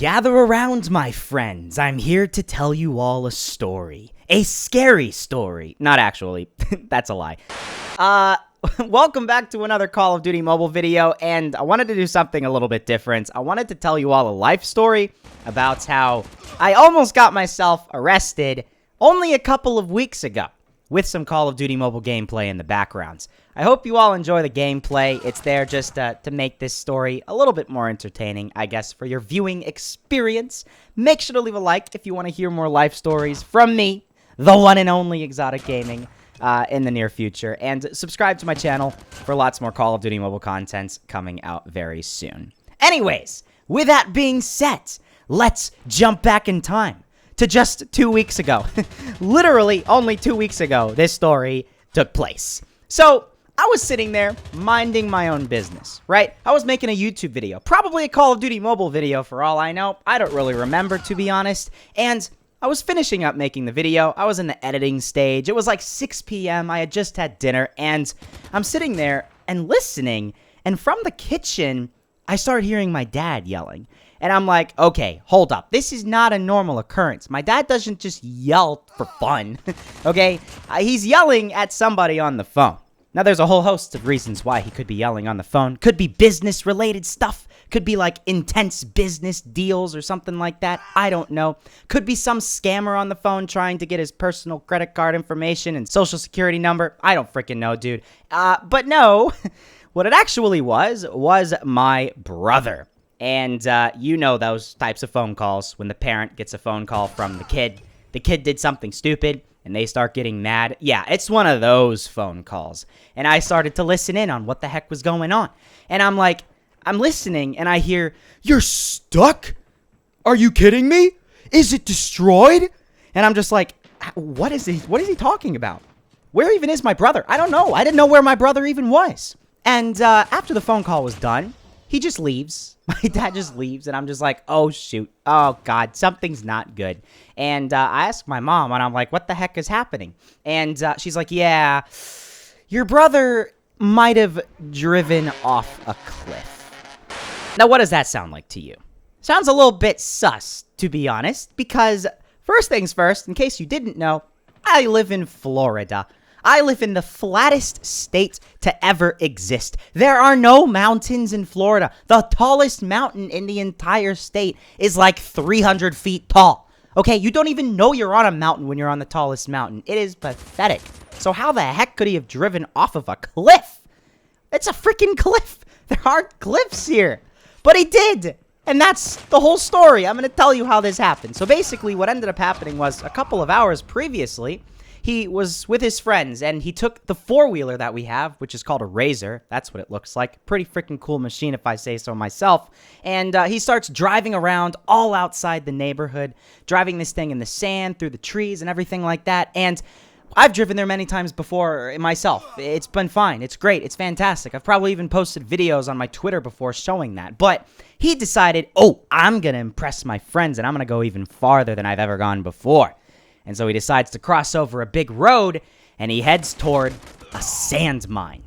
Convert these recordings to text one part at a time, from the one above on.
Gather around, my friends. I'm here to tell you all a story. A scary story. Not actually. That's a lie. Welcome back to another Call of Duty Mobile video, and I wanted to do something a little bit different. I wanted to tell you all a life story about how I almost got myself arrested only a couple of weeks ago with some Call of Duty Mobile gameplay in the background. I hope you all enjoy the gameplay. It's there just to make this story a little bit more entertaining, I guess, for your viewing experience. Make sure to leave a like if you want to hear more life stories from me, the one and only ExxotikGaming, in the near future. And subscribe to my channel for lots more Call of Duty Mobile content coming out very soon. Anyways, with that being said, let's jump back in time to just 2 weeks ago. Literally, only 2 weeks ago, this story took place. So, I was sitting there, minding my own business, right? I was making a YouTube video, probably a Call of Duty Mobile video for all I know. I don't really remember, to be honest. And I was finishing up making the video. I was in the editing stage. It was like 6 p.m. I had just had dinner, and I'm sitting there and listening, and from the kitchen, I started hearing my dad yelling. And I'm like, okay, hold up. This is not a normal occurrence. My dad doesn't just yell for fun, okay? He's yelling at somebody on the phone. Now, there's a whole host of reasons why he could be yelling on the phone. Could be business-related stuff. Could be, like, intense business deals or something like that. I don't know. Could be some scammer on the phone trying to get his personal credit card information and social security number. I don't freaking know, dude. But no, what it actually was my brother. And you know those types of phone calls when the parent gets a phone call from the kid. The kid did something stupid, and they start getting mad. Yeah, it's one of those phone calls. And I started to listen in on what the heck was going on. And I'm like, I'm listening, and I hear, "You're stuck? Are you kidding me? Is it destroyed?" And I'm just like, what is he talking about? Where even is my brother? I don't know. I didn't know where my brother even was. And after the phone call was done, he just leaves. My dad just leaves, and I'm just like, oh, shoot. Oh, God, something's not good. And I asked my mom, and I'm like, what the heck is happening? And she's like, yeah, your brother might have driven off a cliff. Now, what does that sound like to you? Sounds a little bit sus, to be honest, because first things first, in case you didn't know, I live in Florida. I live in the flattest state to ever exist. There are no mountains in Florida. The tallest mountain in the entire state is like 300 feet tall. Okay, you don't even know you're on a mountain when you're on the tallest mountain. It is pathetic. So how the heck could he have driven off of a cliff? It's a freaking cliff. There aren't cliffs here. But he did. And that's the whole story. I'm going to tell you how this happened. So basically what ended up happening was a couple of hours previously, he was with his friends, and he took the four-wheeler that we have, which is called a Razor. That's what it looks like. Pretty freaking cool machine, if I say so myself. And he starts driving around all outside the neighborhood, driving this thing in the sand, through the trees, and everything like that. And I've driven there many times before myself. It's been fine. It's great. It's fantastic. I've probably even posted videos on my Twitter before showing that. But he decided, oh, I'm going to impress my friends, and I'm going to go even farther than I've ever gone before. And so he decides to cross over a big road, and he heads toward a sand mine.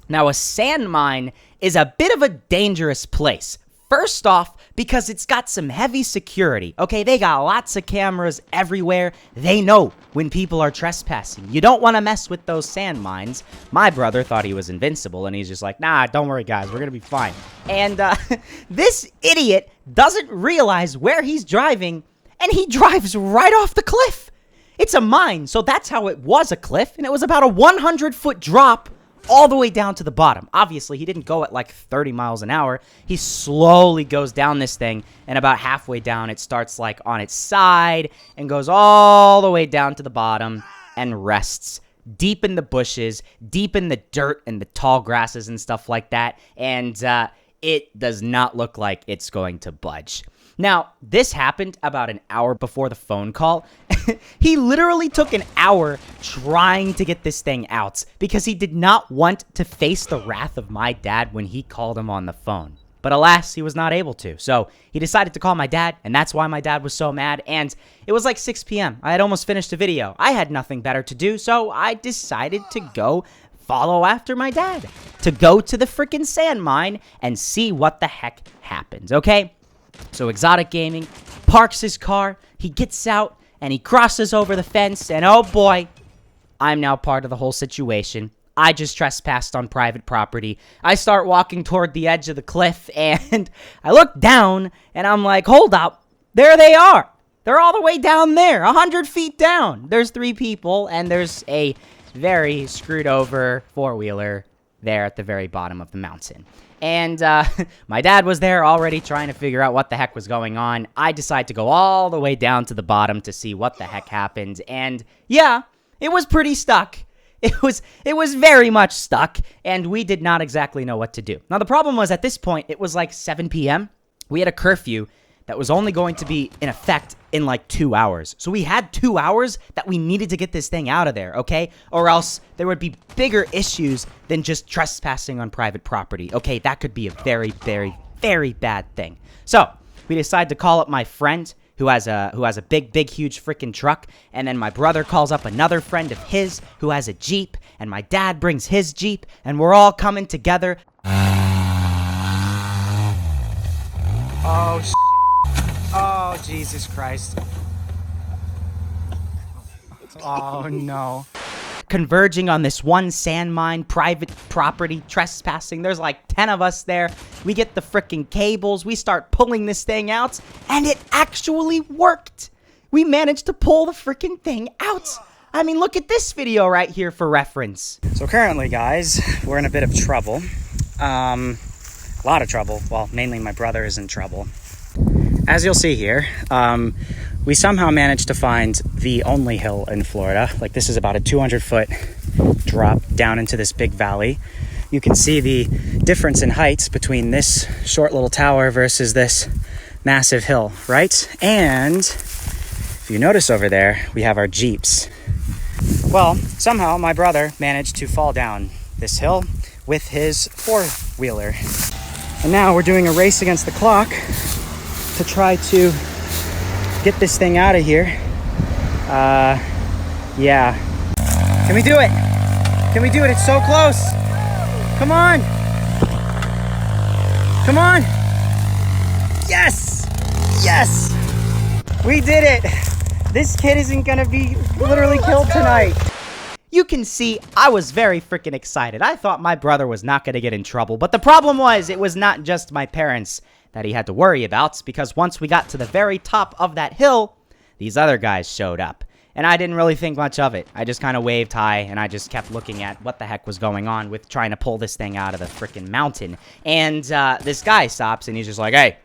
Now, a sand mine is a bit of a dangerous place. First off, because it's got some heavy security. Okay, they got lots of cameras everywhere. They know when people are trespassing. You don't want to mess with those sand mines. My brother thought he was invincible, and he's just like, nah, don't worry, guys. We're going to be fine. And this idiot doesn't realize where he's driving, and he drives right off the cliff. It's a mine, so that's how it was a cliff, and it was about a 100-foot drop all the way down to the bottom. Obviously, he didn't go at like 30 miles an hour. He slowly goes down this thing, and about halfway down, it starts like on its side and goes all the way down to the bottom and rests deep in the bushes, deep in the dirt and the tall grasses and stuff like that, and it does not look like it's going to budge. Now, this happened about an hour before the phone call. He literally took an hour trying to get this thing out because he did not want to face the wrath of my dad when he called him on the phone. But alas, he was not able to. So he decided to call my dad, and that's why my dad was so mad. And it was like 6 p.m. I had almost finished the video. I had nothing better to do, so I decided to go follow after my dad, to go to the freaking sand mine and see what the heck happens, okay? So Exotic Gaming parks his car, he gets out, and he crosses over the fence, and oh boy, I'm now part of the whole situation. I just trespassed on private property. I start walking toward the edge of the cliff, and I look down, and I'm like, hold up, there they are. They're all the way down there, 100 feet down. There's 3 people, and there's a very screwed over 4-wheeler there at the very bottom of the mountain. And my dad was there already trying to figure out what the heck was going on. I decide to go all the way down to the bottom to see what the heck happened. And yeah, it was pretty stuck. It was very much stuck, and we did not exactly know what to do. Now, the problem was at this point, it was like 7 p.m. We had a curfew that was only going to be in effect in like 2 hours. So we had 2 hours that we needed to get this thing out of there, okay? Or else there would be bigger issues than just trespassing on private property, okay? That could be a very, very, very bad thing. So we decided to call up my friend who has a big, huge freaking truck, and then my brother calls up another friend of his who has a Jeep, and my dad brings his Jeep, and we're all coming together. Oh, oh, Jesus Christ. Oh, no. Converging on this one sand mine, private property, trespassing. There's like 10 of us there. We get the freaking cables. We start pulling this thing out, and it actually worked. We managed to pull the freaking thing out. I mean, look at this video right here for reference. So currently, guys, we're in a bit of trouble. A lot of trouble. Well, mainly my brother is in trouble. As you'll see here, we somehow managed to find the only hill in Florida. Like, this is about a 200-foot drop down into this big valley. You can see the difference in heights between this short little tower versus this massive hill, right? And if you notice over there, we have our Jeeps. Well, somehow my brother managed to fall down this hill with his 4-wheeler. And now we're doing a race against the clock to try to get this thing out of here. Yeah. Can we do it? Can we do it? It's so close. Come on. Come on. Yes. Yes. We did it. This kid isn't gonna be literally killed tonight. You can see I was very freaking excited. I thought my brother was not gonna get in trouble, but the problem was it was not just my parents that he had to worry about, because once we got to the very top of that hill, these other guys showed up. And I didn't really think much of it. I just kind of waved hi, and I just kept looking at what the heck was going on with trying to pull this thing out of the freaking mountain. And this guy stops, and he's just like, "Hey,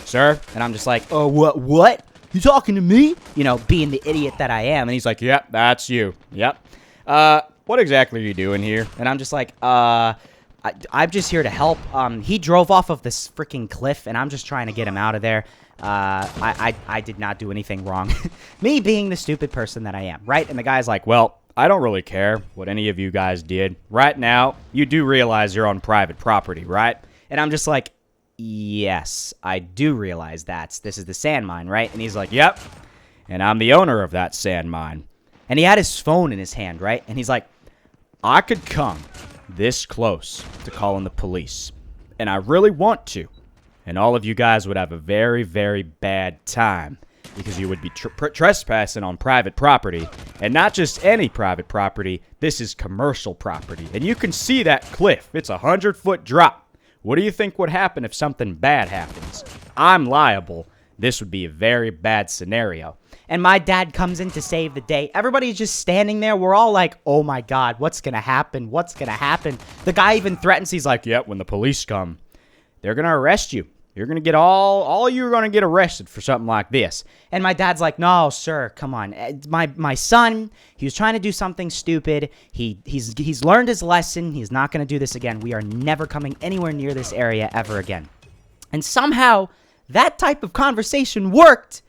sir." And I'm just like, "Oh, what? You talking to me?" You know, being the idiot that I am. And he's like, "Yep, that's you. Yep. What exactly are you doing here?" And I'm just like, I'm just here to help. He drove off of this freaking cliff, and I'm just trying to get him out of there. I did not do anything wrong. Me being the stupid person that I am, right? And the guy's like, "Well, I don't really care what any of you guys did. Right now, you do realize you're on private property, right?" And I'm just like, "Yes, I do realize that. This is the sand mine, right?" And he's like, "Yep, and I'm the owner of that sand mine." And he had his phone in his hand, right? And he's like, "I could come this close to calling the police, and I really want to, and all of you guys would have a very, very bad time, because you would be trespassing on private property, and not just any private property. This is commercial property, and you can see that cliff. It's a 100-foot drop. What do you think would happen if something bad happens? I'm liable. This would be a very bad scenario." And my dad comes in to save the day. Everybody's just standing there. We're all like, "Oh my God, what's gonna happen? What's gonna happen?" The guy even threatens. He's like, "Yep, when the police come, they're gonna arrest you. You're gonna get all you are gonna get arrested for something like this." And my dad's like, "No, sir, come on. My son, he was trying to do something stupid. He's learned his lesson. He's not gonna do this again. We are never coming anywhere near this area ever again." And somehow that type of conversation worked,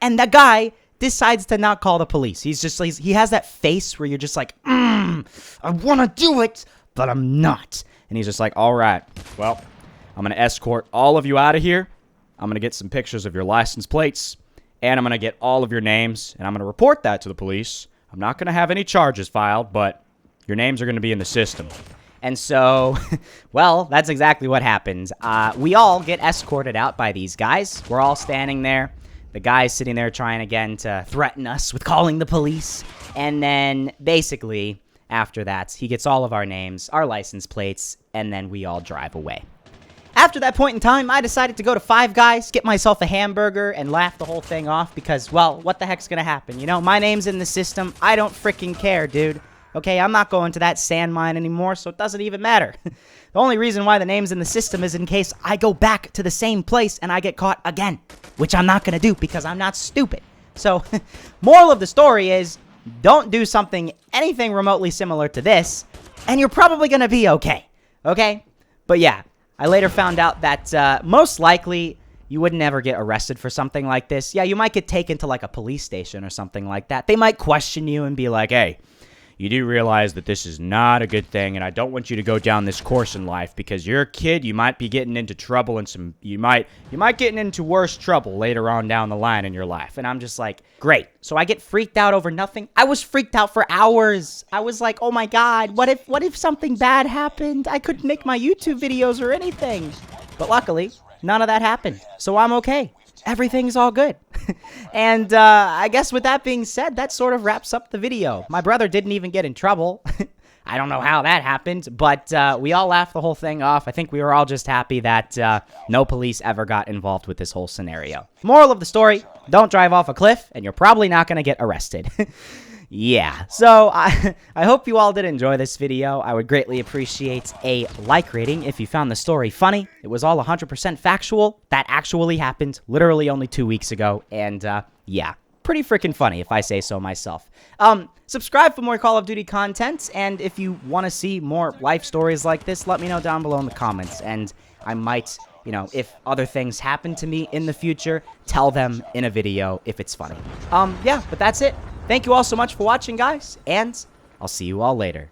and that guy decides to not call the police. He has that face where you're just like, I want to do it, but I'm not. And he's just like, "All right, well, I'm going to escort all of you out of here. I'm going to get some pictures of your license plates, and I'm going to get all of your names, and I'm going to report that to the police. I'm not going to have any charges filed, but your names are going to be in the system." And so, well, that's exactly what happens. We all get escorted out by these guys. We're all standing there. The guy's sitting there trying again to threaten us with calling the police. And then, basically, after that, he gets all of our names, our license plates, and then we all drive away. After that point in time, I decided to go to Five Guys, get myself a hamburger, and laugh the whole thing off because, well, what the heck's gonna happen? You know, my name's in the system. I don't freaking care, dude. Okay, I'm not going to that sand mine anymore, so it doesn't even matter. The only reason why the name's in the system is in case I go back to the same place and I get caught again, which I'm not gonna do because I'm not stupid. So, moral of the story is, don't do anything remotely similar to this, and you're probably gonna be okay. Okay? But yeah. I later found out that most likely you would never get arrested for something like this. Yeah, you might get taken to like a police station or something like that. They might question you and be like, hey, you do realize that this is not a good thing, and I don't want you to go down this course in life because you're a kid. You might be getting into trouble and you might get into worse trouble later on down the line in your life. And I'm just like, great. So I get freaked out over nothing. I was freaked out for hours. I was like, oh my God, what if something bad happened? I couldn't make my YouTube videos or anything. But luckily, none of that happened. So I'm okay. Everything's all good. And I guess with that being said, that sort of wraps up the video. My brother didn't even get in trouble. I don't know how that happened, but we all laughed the whole thing off. I think we were all just happy that no police ever got involved with this whole scenario. Moral of the story, don't drive off a cliff, and you're probably not going to get arrested. Yeah, so I hope you all did enjoy this video. I would greatly appreciate a like rating if you found the story funny. It was all 100% factual. That actually happened literally only 2 weeks ago, and yeah, pretty freaking funny if I say so myself. Subscribe for more Call of Duty content, and if you want to see more life stories like this, let me know down below in the comments, and I might, you know, if other things happen to me in the future, tell them in a video if it's funny. Yeah, but that's it. Thank you all so much for watching, guys, and I'll see you all later.